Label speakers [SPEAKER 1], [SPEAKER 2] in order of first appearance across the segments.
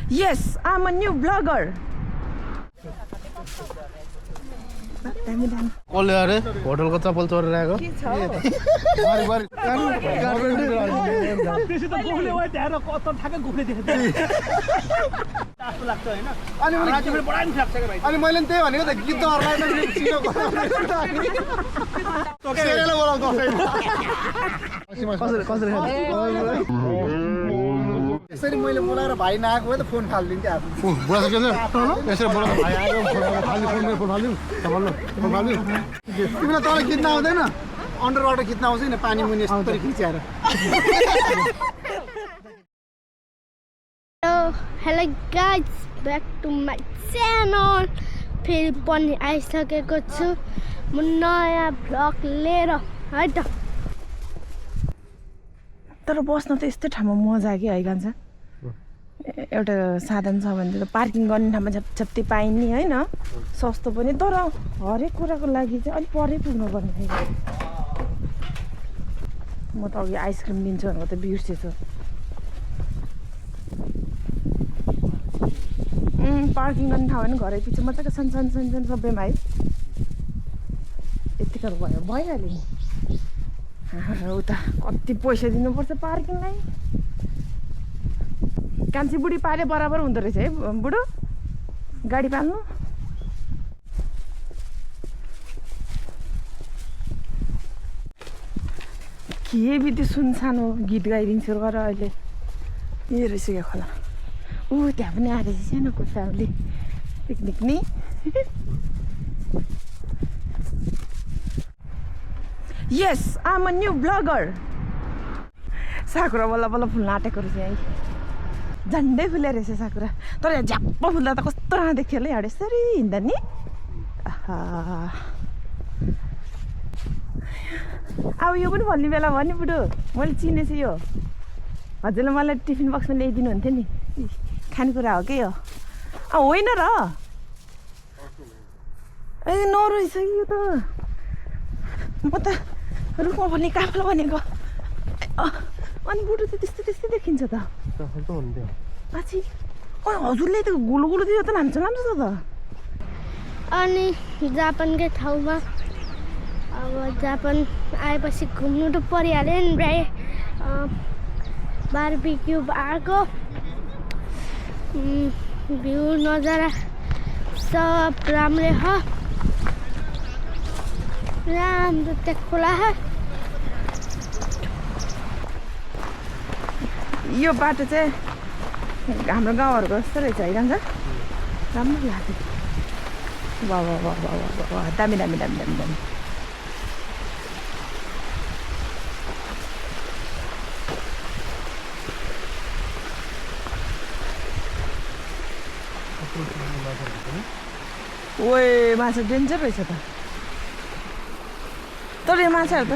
[SPEAKER 1] Yes, I'm a new blogger.
[SPEAKER 2] कसले अरे होटलको चप्पल चोरेर आएको
[SPEAKER 3] अनि मैले त्यही भनेको त यसरी मैले बोलाएर भाइ नआएको भए त फोन फालिदिन्थेँ आफ्नो
[SPEAKER 2] यसरी बोलाउँदा भाइ आयो
[SPEAKER 3] तिमीलाई तल खिच्न आउँदैन अन्डरवाटर खिच्न आउँछ नि पानी मुनि यस्तरी खिच्याएर
[SPEAKER 4] Hello guys, back to my channel. फेरि पनि आइसकेको छु म नयाँ भ्लग लिएर है त।
[SPEAKER 1] तर बस्न त यस्तै ठाउँमा मजा के है कान्छ एउटा साधन छ भने त पार्किङ गर्ने ठाउँमा झट्टै पाइने हैन सस्तो पनि तर हरेक कुराको लागि चाहिँ अलि परै पुग्नु पर्ने फेरि म त अघि आइसक्रिम लिन्छु भनेको त बिर्सेछु पार्किङ गर्ने ठाउँ भने घरै पछि मजाको सानसानो सानसानो सबैमा है यतिखेर भयो भइहाल्यो नि उता कति पैसा दिनुपर्छ पार्किङलाई कान्छी बुढी पाले बराबर हुँदो रहेछ है बुढो गाडी पाल्नु के बित्यो सुनसान हो गीत गाइदिन्छु गर अहिले यो रहेछ क्या खोला त्यहाँ पनि आएर सानो कुर्ताले पिकनिक नि Yes, I'm a new blogger. साकुरा बल्ल बल्ल फुल्न आँटेको रहेछ है झन्डै फुले रहेछ साकुरा तर यहाँ झ्याप्प फुल्दा त कस्तो राम्रो देखियो होला यहाँ यसरी हिँड्दा नि अब यो पनि भन्ने बेला भयो नि बुढो मैले चिनेछु यो हजुरले मलाई टिफिन बक्समा ल्याइदिनु हुन्थ्यो नि खानेकुरा हो कि यो होइन र ए नरहेछ यो त म त रुखमा भने काफला भनेको अनि बुढो त त्यस्तै त्यस्तै देखिन्छ त पछि हजुरले त गोलो गोलो दियो त लाम्चो लाम्चो छ त
[SPEAKER 4] अनि जापानकै ठाउँमा अब जापान आएपछि घुम्नु त परिहाल्यो नि भाइ बारबिक्यू भएको भ्यू नजारा सब राम्रै हो राम्रो त्यहाँ खोला
[SPEAKER 1] यो बाटो चाहिँ हाम्रो गाउँहरूको जस्तो रहेछ है जान्छ राम्रो लाग्यो वाह वाह वाह वाह वाह दामी दामी दामी दामी दामी ओए माछा डेन्जर रहेछ त तर यो माछाहरू त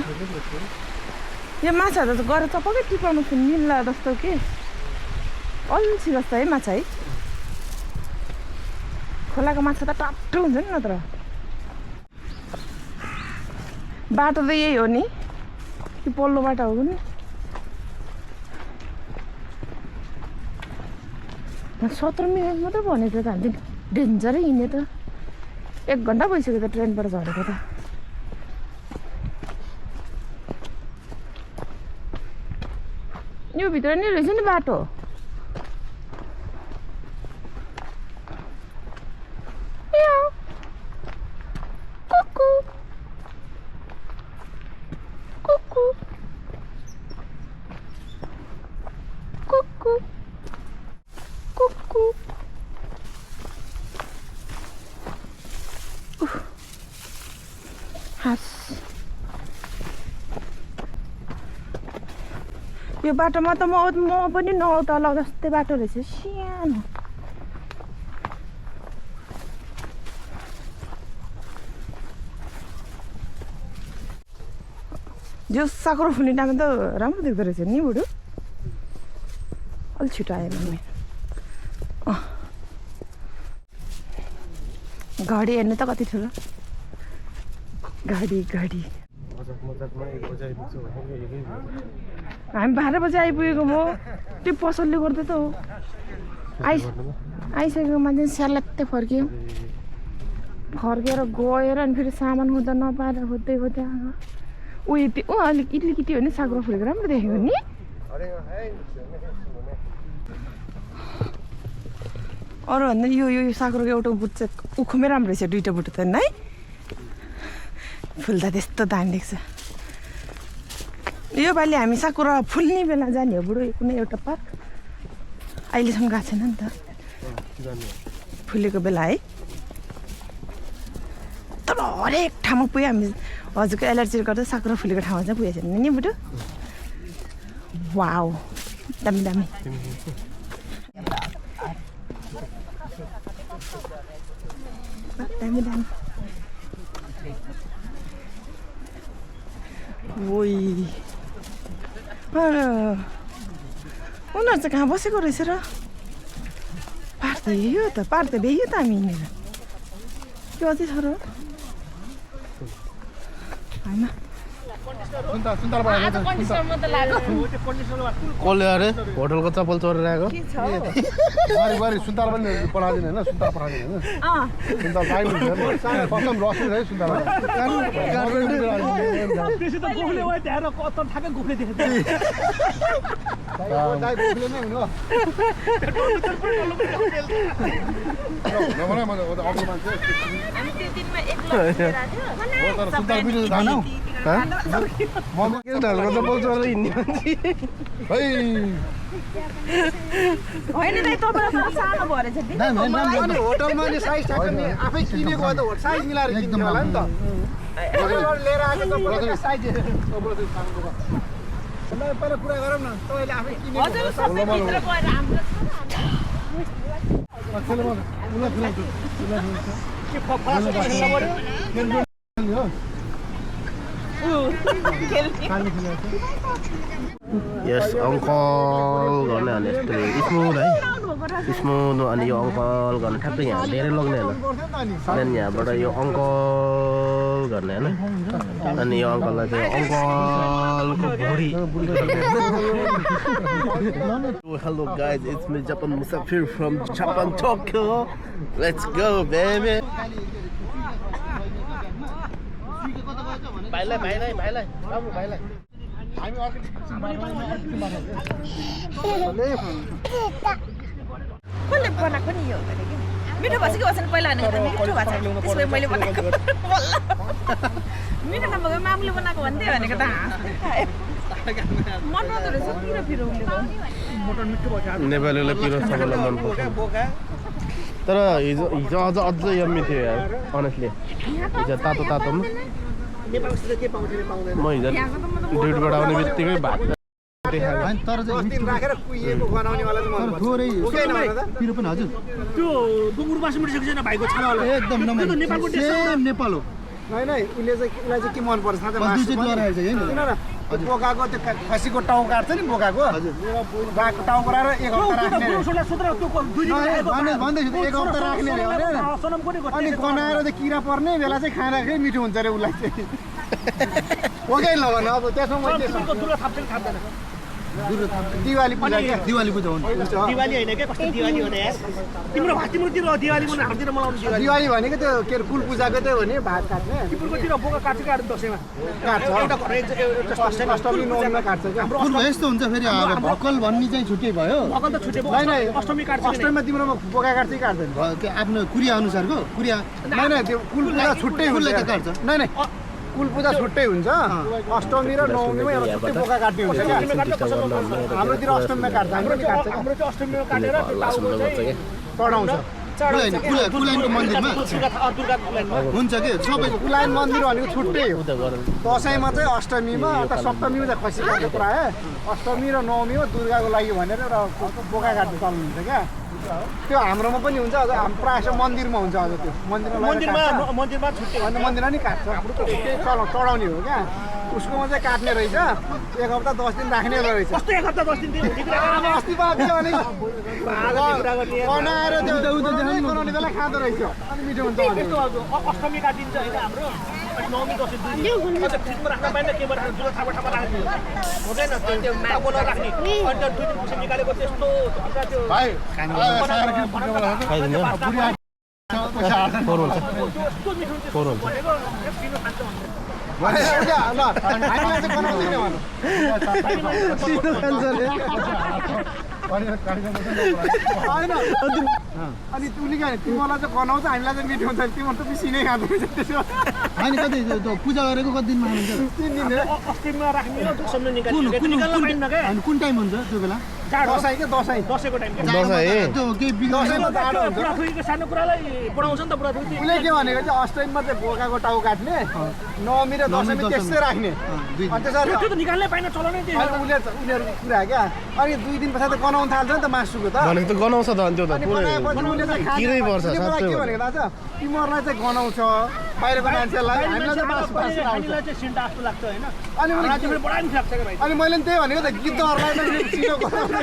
[SPEAKER 1] यो माछाहरू त गएर चपक्कै टिपाउनु मिल्ला जस्तो के अल्छी जस्तो है माछा है खोलाको माछा त टट्टो हुन्छ नि नत्र बाटो त यही हो नि कि पल्लो बाटो हो नि 17 मिनट मात्रै भनेको त हामी डेन्जरै हिँड्ने त 1 घन्टा भइसक्यो त ट्रेनबाट झरेको त यो भित्र नै रहेछ नि बाटो कुकु कुकु कुकु कुकु यो बाटोमा त म पनि नउतल जस्तै बाटो रहेछ सानो जो साकुरा फुल्ने टाइममा त राम्रो देख्दो रहेछ नि बुढो अलि छिटो आयो भने गाडी हेर्नु त कति ठुलो गाडी गाडी हामी 12 बजे आइपुगेको म त्यो पसलले गर्दा त हो आइसकेको मान्छे स्यालात्तै फर्क्यो फर्केर गएर अनि फेरि सामान खोज्दा नपाएर खोज्दै आएको उयो त्यो अलिकति हो नि सागरो फुलेको राम्रो देखेको नि अरू भन्दा यो सागरोको एउटा बुट चाहिँ उखुमै राम्रो रहेछ दुईवटा बुट त है फुल्दा त्यस्तो दामी देख्छ यो पालि हामी साकुरा फुल्ने बेला जाने हो बुढो कुनै एउटा पार्क अहिलेसम्म गएको छैन नि त फुलेको बेला है तर हरेक ठाउँमा पुग्यो हामी हजुरको एलर्जी गर्दा साकुरा फुलेको ठाउँमा चाहिँ पुगेको छैन नि बुढो वाउ दामी दामी दामी दामी ओइ उनीहरू चाहिँ कहाँ बसेको रहेछ र पार त भ्याइयो त हामी हिँडेर त्यो अझै छ र होइन
[SPEAKER 2] कसले अरे होटलको चप्पल चोरेर आएको
[SPEAKER 3] सुन्ताल पनि पठाइदिनु होइन सुन्ताल पठाइदिनु होइन सुन्ताल कसम रस है सुन्ताल सुन्ताल बिजो खानु
[SPEAKER 2] होटलको चप्पल चोरेर हिँड्ने मान्छे
[SPEAKER 3] होटलमा साइज आफै किनेको साइज मिलाएर किन्नु होला नि त लिएर आएको साइज पहिला कुरा गरौँ न तपाईँले आफै किनेको
[SPEAKER 2] यस अङ्कल गर्ने भने यस्तो स्मुथ है स्मुथ अनि यो अङ्कल गर्ने ठ्याक्कै यहाँ धेरै लाग्ने होइन त्यहाँदेखि यहाँबाट यो अङ्कल गर्ने होइन अनि यो अङ्कललाई चाहिँ अङ्कलको भुँडी hello guys it's me Japan Musafir from Japan Tokyo let's go baby भाइलाई
[SPEAKER 1] कसले बनाएको नि यो मिठो भएछ कि बसेन पहिला भनेको त मिठो भएको छ त्यसो मैले बनाएको मिठो नभएको मामुले बनाएको भन्दै भनेको त मन पर्दो रहेछ पिरो
[SPEAKER 2] नेपालीलाई पिरो सबैलाई मनपर्छ तर हिजो अझ यम्मी थियो यार अनेस्टली हिजो तातोमा म हिजो ड्युटीबाट आउने बित्तिकै भात
[SPEAKER 3] तर राखेर कुहिएको बनाउनेवाला चाहिँ थोरै पिरो पनि हजुर
[SPEAKER 5] त्यो गुङ्गुर बासमती छैन भाइको छाला
[SPEAKER 3] एकदम नेपालको नेपाल हो होइन उसलाई चाहिँ के मन पर्छ थाहा छ बोकाको त्यो खसीको टाउ काट्छ नि बोकाको टाउ गराएर एक हप्ता राख्ने भन्दैछु एक हप्ता राख्ने अरे अनि गनाएर चाहिँ किरा पर्ने बेला चाहिँ खाँदाखेरि मिठो हुन्छ अरे उसलाई चाहिँ बोकै नभन अब त्यसमा दिवाली पूजा हो
[SPEAKER 5] दिवाली होइन क्या कस्तो दिवाली हो नि यार तिम्रोतिर दिवाली हाम्रोतिर मनाउने
[SPEAKER 3] दिवाली भनेको त्यो के अरे फुल पूजाको त्यो हो नि भात काट्ने
[SPEAKER 5] तिम्रोतिर बोका काट्छ दसैँमा
[SPEAKER 3] काट्छ अष्टमी नवमीमा काट्छ क्या यस्तो हुन्छ फेरि भक्कल भन्ने चाहिँ छुट्टै भयो
[SPEAKER 5] भक्कल त छुट्टै अष्टमी काट्छ
[SPEAKER 3] अष्टमीमा तिम्रोमा बोका काट्छ कि काट्दैन आफ्नो कुरिया अनुसारको कुरिया नै त्यो कुल पूजा छुट्टै हुन्छ काट्छ नै कुल पूजा छुट्टै हुन्छ अष्टमी र नवमीमा एउटा छुट्टै बोका काट्ने हुन्छ क्या हाम्रोतिर अष्टमीमा काट्छ हाम्रो
[SPEAKER 5] चाहिँ अष्टमीमा काटेर
[SPEAKER 3] चढाउँछ कुलाइनको मन्दिरमा हुन्छ कि सबै कुलाइन मन्दिर भनेको छुट्टै हो दसैँमा चाहिँ अष्टमीमा अथवा सप्तमीमा चाहिँ खसी काट्छ प्राय अष्टमी र नवमीमा दुर्गाको लागि भनेर एउटा बोका काट्नु चल्नु हुन्छ क्या त्यो हाम्रोमा पनि हुन्छ अझ प्रायः मन्दिरमा हुन्छ अझ त्यो मन्दिरमा छुट्टै अन्त मन्दिरमा नि काट्छ चढाउने हो क्या उसकोमा चाहिँ काट्ने रहेछ 1 हप्ता 10 दिन राख्ने रहेछ
[SPEAKER 5] कस्तो 1 हप्ता 10 दिन थियो हुने कुरा
[SPEAKER 3] अब अस्ति बाँकी भने बनाएर त्यो बनाउने बेला खाँदो रहेछ अनि मिठो हुन्छ
[SPEAKER 5] यस्तो अष्टमी काटिन्छ होइन हाम्रो अनि नवमी दसैँ अझ फ्रिजमा राख्न पाइँदैन के भएर जुन थापा थापा राख्ने हुँदैन त्यो टाउको नराख्ने अनि त्यो 2 दिन पछि निकालेको त्यस्तो त्यो
[SPEAKER 2] भाइ फोर हुन्छ फोर हुन्छ
[SPEAKER 3] अनि उसले के तिमीलाई चाहिँ गनाउँछ हामीलाई चाहिँ मिठो हुन्छ तिम्रो त पिसिनै खाँदो रहेछ त्यसो
[SPEAKER 6] होइन कति पूजा गरेको कति दिनमा हुन्छ
[SPEAKER 3] 3 दिन
[SPEAKER 5] अस्तिमा राख्ने हो दसैँमा निकाल्न पाइन्न क्या
[SPEAKER 6] अनि कुन टाइम हुन्छ त्यो बेला
[SPEAKER 3] दसैँ के दसैँ
[SPEAKER 5] दसैँको टाइम के
[SPEAKER 6] त्यो केही
[SPEAKER 3] दसैँमा जाडो हुन्छ
[SPEAKER 5] बुढाथोकीको सानो कुरालाई बढाउँछ नि त बुढाथोकी
[SPEAKER 3] उसले के भनेको चाहिँ अष्टमीमा चाहिँ बोकाको टाउ काट्ने नवमी र दसैँमा त्यस्तै राख्ने अनि त्यसरी
[SPEAKER 5] त्यो त निकाल्नै पाइन्न चलाउनै त्यो
[SPEAKER 3] अनि उनीहरू कुरा क्या अनि 2 दिन पछाडि त गनाउन थाल्छ नि त मासुको त
[SPEAKER 2] भनेको त गनाउँछ त अनि त्यो त
[SPEAKER 3] अनि
[SPEAKER 2] पुरै
[SPEAKER 3] बनाएपछि उसले चाहिँ खान्छ
[SPEAKER 2] किरै पर्छ
[SPEAKER 3] उसले मलाई
[SPEAKER 2] साँच्चै
[SPEAKER 3] के भनेको दाजु तिमीहरूलाई चाहिँ गनाउँछ बाहिरको मान्छेलाई हामीलाई चाहिँ मासु मासु आउँछ
[SPEAKER 5] हामीलाई चाहिँ सिन्टा जस्तो लाग्छ होइन
[SPEAKER 3] अनि
[SPEAKER 5] मलाई चाहिँ फेरि बडा पनि लाग्छ क्या भाइ
[SPEAKER 3] अनि मैले पनि त्यही भनेको त गिद्धहरूलाई त चिनो गनाउने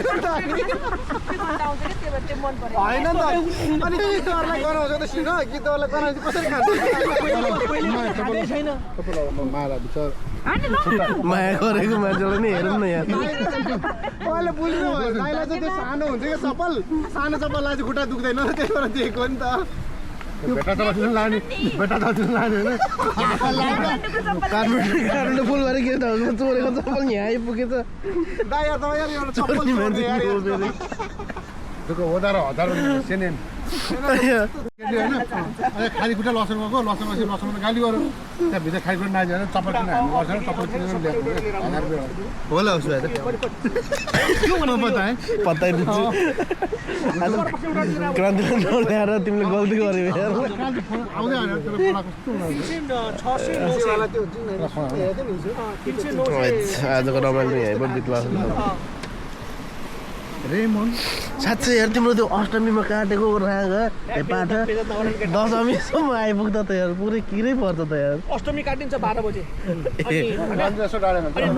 [SPEAKER 3] होइन नि त अनि गिद्धहरूलाई गनाउँछ त सिनो गिद्धहरूलाई गनाउँछ कसरी खान्छ
[SPEAKER 2] माया गरेको मान्छेलाई नि हेरौँ न यहाँ
[SPEAKER 3] अहिले बुझ्नु भयो गाईलाई चाहिँ त्यो सानो हुन्छ कि चप्पल सानो चप्पललाई चाहिँ खुट्टा दुख्दैन त्यही भएर दिएको नि त
[SPEAKER 2] काठमाडौँ फुल गरेर के त चोरेको चप्पल यहाँ आइपुगेछ
[SPEAKER 3] दाइ यार तपाईँ यार एउटा चप्पल
[SPEAKER 2] चोर्ने मान्छे
[SPEAKER 3] यार
[SPEAKER 2] को हो फेरि?
[SPEAKER 6] खाली खुट्टा लसन गएको लसनमा गाली गऱ्यो त्यहाँ भित्र खाली खुट्टा नआइदिएर चप्पल किन हामी गर्छ चप्पल किनेर ल्याएको 1000 रुपियाँ
[SPEAKER 2] होला उसो भए त
[SPEAKER 6] बताएँ
[SPEAKER 2] पत्ता दिन्छु आज क्रान्तिलाई नल्याएर तिमीले गल्ती गऱ्यो यार
[SPEAKER 6] आउँदै होइन तर बोला कस्तो
[SPEAKER 5] 600
[SPEAKER 3] त्यो जुन हेर्दै नि हिजो
[SPEAKER 2] आजको रमाइलो यहीँबाट बित्ला
[SPEAKER 6] रेमन
[SPEAKER 2] साँच्चै यार तिम्रो त्यो अष्टमीमा काटेको राग पाठा दशमीसम्म आइपुग्दा त यार पुरै किरै पर्छ त यार
[SPEAKER 5] अष्टमी काटिन्छ 12 बजे
[SPEAKER 6] जस्तो डालेन
[SPEAKER 5] अनि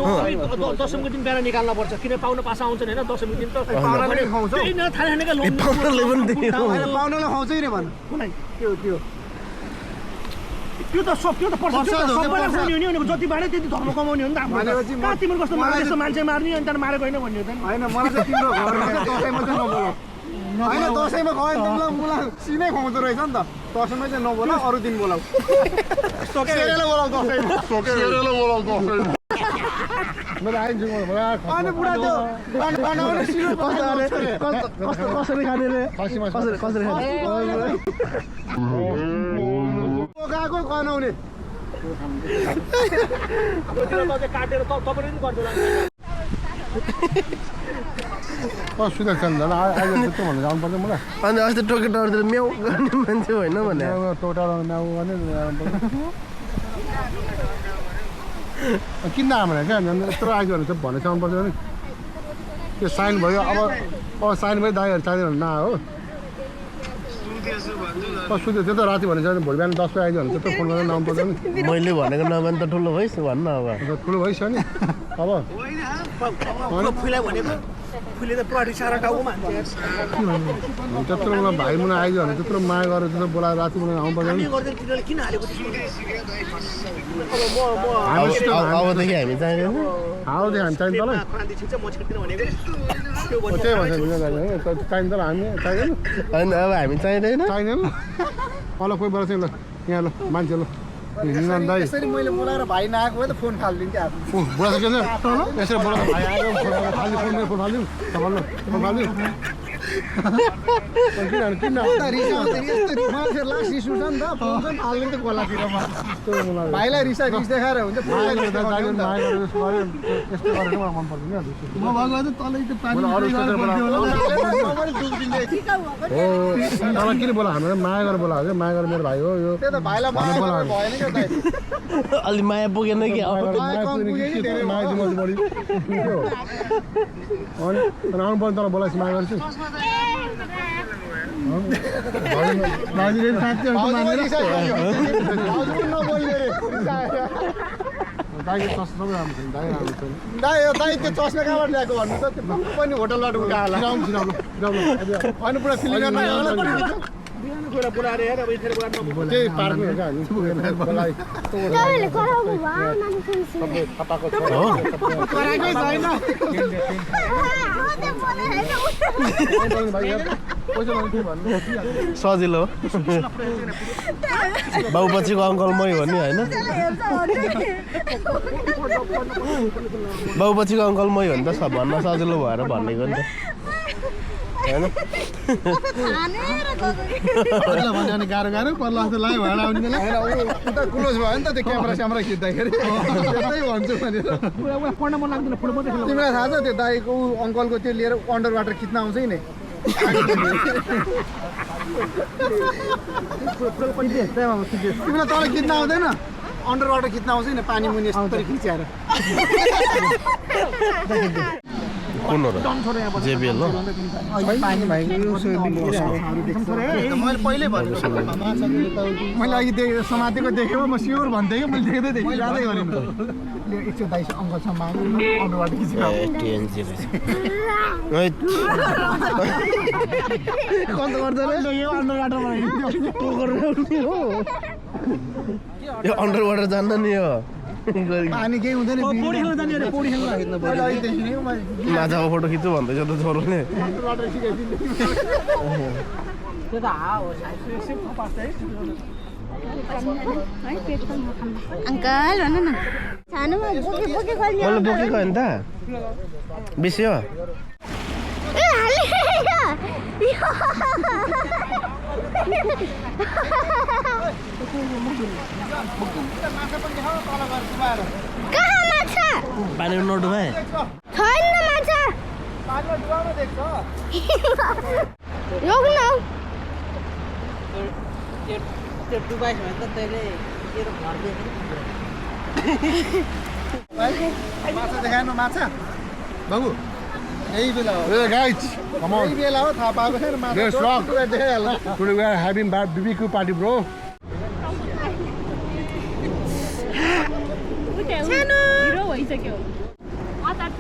[SPEAKER 5] दशमीको दिन बिहान निकाल्न पर्छ किन पाउन पासा आउँछ नि होइन दशमी दिन त
[SPEAKER 3] पाउनाले खुवाउँछ
[SPEAKER 5] त्यही न थाहा छैन क्या लोन
[SPEAKER 2] पाउनरले पनि दियो
[SPEAKER 3] पाउनाले खुवाउँछ नि भन
[SPEAKER 5] कुनै
[SPEAKER 3] त्यो त्यो
[SPEAKER 5] त्यो त पर्छ सबैलाई खुवाउने हो नि भनेको जति बाँडे त्यति धर्म कमाउने हो नि त हाम्रो
[SPEAKER 3] भनेपछि
[SPEAKER 5] कहाँ तिम्रो कस्तो मलाई जस्तो मान्छे मार्ने अनि त्यहाँ मारेको होइन भन्ने हो त नि
[SPEAKER 3] होइन मलाई चाहिँ तिम्रो घरमा चाहिँ दसैँमा चाहिँ नबोलाऊ होइन दसैँमा गयो भने तिमीलाई मलाई सिनै खुवाउँदो रहेछ नि त दसैँमा चाहिँ नबोला अरू दिन बोलाऊ सेरेलाई बोलाऊ दसैँमा
[SPEAKER 6] मैले आइन्छु
[SPEAKER 3] अनि बुढा त्यो बनाउने सिनो
[SPEAKER 2] कसरी खाने रे कसरी खाने
[SPEAKER 3] गएको गनाउने
[SPEAKER 5] काटेर तपाईँले पनि गर्दैन
[SPEAKER 6] सुधा चल्छ अहिले त्यस्तो भन्नु जानु पर्छ मलाई
[SPEAKER 2] अनि अस्ति टोके टाउतिर म्याउ गर्ने मान्छे होइन भने
[SPEAKER 6] टोटाल म्याउ गर्ने किन आएन क्या यत्रो आइज भने चाहिँ भनेको आउनु पर्छ भने त्यो साइन भयो अब साइन भयो दाइहरू चाहिँदैन न हो सुत्यो त्यो त राति भनेको भोलि बिहान 10 बजी आइज भने त्यत्रो फोन गरेर आउनु पर्छ नि
[SPEAKER 2] मैले भनेको नभए त ठुलो भइस भन्न अब
[SPEAKER 6] ठुलो भइसक्यो नि अब
[SPEAKER 5] फुला भनेको फुले त पुरा रिसाएर टाउकोमा हान्छ
[SPEAKER 6] त्यत्रो मलाई भाइ मुना आइज भने त्यत्रो माया गरेर त्यत्रो बोलाएर राति मुना आउनु पर्छ नि
[SPEAKER 5] गर्दैन तिनीहरूले किन हालेको
[SPEAKER 2] अबदेखि हामी चाहिँदैन
[SPEAKER 6] हाउदेखि हामी चाहिन्छ तँलाई
[SPEAKER 5] क्रान्ति छिन्छ म छिट्दिन भनेको
[SPEAKER 6] त्यही भन्छ चाहिन्छ तँलाई हामी चाहिँदैन
[SPEAKER 2] होइन अब हामी चाहिँदैन
[SPEAKER 6] चाहिँदैन ल कोही बेला चाहिँ ल यहाँ ल मान्छे ल निनान दाइ
[SPEAKER 3] यसरी मैले बोलाएर भाइ नआएको भए त फोन फालिदिन्थेँ आफ्नो
[SPEAKER 6] बुढा चाहिँ के यसरी बोलाएर भाइ आएको फालिदिउँ फोन फालिदिउँ तपाईँलाई फोन फालिदिउँ किन
[SPEAKER 3] रिस आउँछ नि यस्तो मान्छे लास्ट रिस उठ्छ नि त फोन चाहिँ फाल्ने त खोलातिरमा भाइलाई रिस देखाएर हुन्छ फोनलाई रिस देखाउने नि त।
[SPEAKER 6] यस्तो गरेर मलाई मन पर्दैन
[SPEAKER 2] म भएको त तलै त्यो पानी
[SPEAKER 3] तपाईँले दुख दिँदै थिएँ।
[SPEAKER 6] तँलाई किन बोला हाम्रो माया गरेर बोला हो माया गरेर मेरो भाइ हो यो
[SPEAKER 3] त्यही त भाइलाई माया गरेर भएन क्या दाइ।
[SPEAKER 2] अलि माया पुगेन कि अब
[SPEAKER 6] अनि आउनु पर्ने तँलाई बोलाएपछि माया गर्छु भाउजूले साँच्चै
[SPEAKER 3] भाउजू पनि नबोल्ने रे।
[SPEAKER 6] दाइको चस्मा सबै राम्रो छ नि दाइ राम्रो छ नि
[SPEAKER 3] दाइ त्यो चस्मा कहाँबाट ल्याएको भन्नु त त्यो पनि होटलबाट उठाएर होला होइन पुरा फिल्म गर्न
[SPEAKER 5] कुरा बोलाएर हेर अब यतिखेर कुरा नगर्नु।
[SPEAKER 6] त्यही पार्कमा हो क्या हामी बोलाइ
[SPEAKER 4] तपाईँले कराउनु भयो नानी सुन्छु
[SPEAKER 6] सबै थापाको छ
[SPEAKER 2] हो
[SPEAKER 3] कराएकै छैन
[SPEAKER 6] पैसा माग्थ्यो भन्नु
[SPEAKER 2] सजिलो बाउपछिको अङ्कल मै हो नि होइन बाउपछिको अङ्कल मै हो नि त भन्न सजिलो भएर भनेको नि त होइन
[SPEAKER 6] पहिला भन्यो भने गाह्रो गाह्रो पर्ला जस्तो लाग्यो भाडा आउने बेला
[SPEAKER 3] उता क्लोज भयो नि त त्यो क्यामेरा स्यामेरा खिच्दाखेरि त्यस्तै भन्छु भनेर
[SPEAKER 5] पढ्न मन लाग्दैन फुटबल देख्न
[SPEAKER 3] तिमीलाई थाहा छ त्यो दाइको अङ्कलको त्यो लिएर अन्डर वाटर खिच्न आउँछ नि तिमीलाई तल खिच्न आउँदैन अन्डर वाटर खिच्न आउँछ नि पानी मुनि यस्तरी खिच्याएर
[SPEAKER 2] कुन हो र जेबिएल हो
[SPEAKER 3] पानी मैले पहिल्यै भनेको मैले अघि समातेको देखेँ म स्योर भन्थेँ कि मैले देख्दै देखेँ यादै गरेँ एकचोटि दाइस अङ्कलसम्म अन्डर वाटर खिचेर
[SPEAKER 2] टिएनजी यो अन्डर वाटर जान्न नि हो
[SPEAKER 3] पानी केही हुँदैन
[SPEAKER 5] पौडी खेल्न जाने अरे पौडी खेल्न
[SPEAKER 2] माझाको फोटो खिच्छु भन्दैछ त छोरोले
[SPEAKER 5] त्यो त हो
[SPEAKER 4] अङ्कल भन्नु न सानोमा बोके बोके गर्ने
[SPEAKER 2] मैले बोकेको होइन त बिस्यो
[SPEAKER 4] ए हाले कहाँ माछा
[SPEAKER 2] पानीमा नडुबाए
[SPEAKER 4] छैन माछा रोक्न
[SPEAKER 3] माछा देखाएन माछा बाबु यही बेला हो
[SPEAKER 6] Hey guys, come on.
[SPEAKER 3] यही बेला हो थाहा पाएको छैन माछा
[SPEAKER 6] Yes, rock.
[SPEAKER 3] देखाइहाल्नु
[SPEAKER 6] Today we are having BBQ party, bro.
[SPEAKER 1] सानो
[SPEAKER 7] हिरो भइसक्यो अचार छ